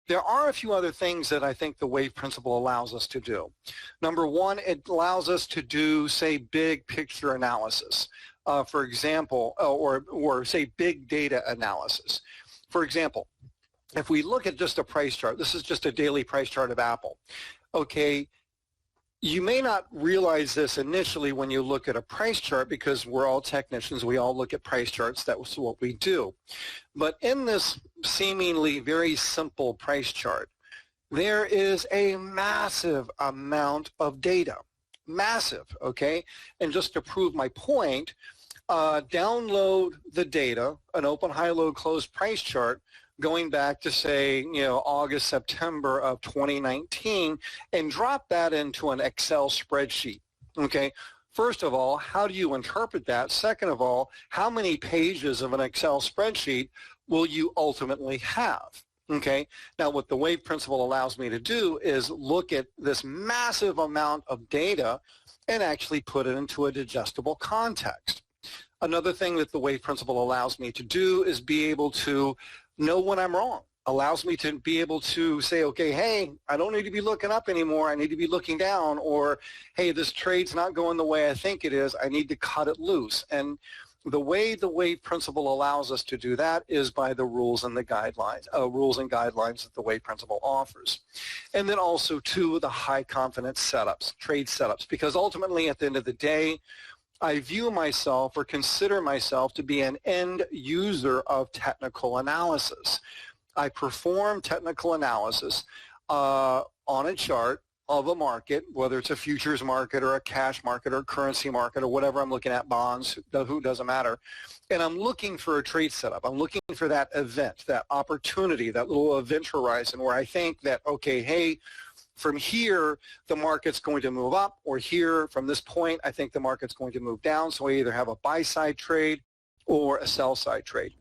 There are a few other things that I think the wave principle allows us to do. Number one, it allows us to do, say, big picture analysis. For example, or say big data analysis. For example, if we look at just a price chart, this is just a daily price chart of Apple. Okay, you may not realize this initially when you look at a price chart because we're all technicians, we all look at price charts, that's what we do. But in this seemingly very simple price chart, there is a massive amount of data. Massive, okay? And just to prove my point, download the data, an open, high, low, close price chart going back to, say, August, September of 2019, and drop that into an Excel spreadsheet, okay? First of all, how do you interpret that? Second of all, how many pages of an Excel spreadsheet will you ultimately have? Okay, now what the wave principle allows me to do is look at this massive amount of data and actually put it into a digestible context. Another thing that the wave principle allows me to do is be able to know when I'm wrong. Allows me to be able to say, okay, hey, I don't need to be looking up anymore. I need to be looking down. Or, hey, this trade's not going the way I think it is. I need to cut it loose. And the way the wave principle allows us to do that is by the rules and the guidelines, that the wave principle offers. And then also, too, the high confidence setups, trade setups, because ultimately at the end of the day, I view myself or consider myself to be an end user of technical analysis. I perform technical analysis on a chart of a market, whether it's a futures market or a cash market or a currency market or whatever I'm looking at, bonds, who doesn't matter. And I'm looking for a trade setup. I'm looking for that event, that opportunity, that little event horizon where I think that, okay, hey, from here, the market's going to move up, or here, from this point, I think the market's going to move down. So I either have a buy-side trade or a sell-side trade.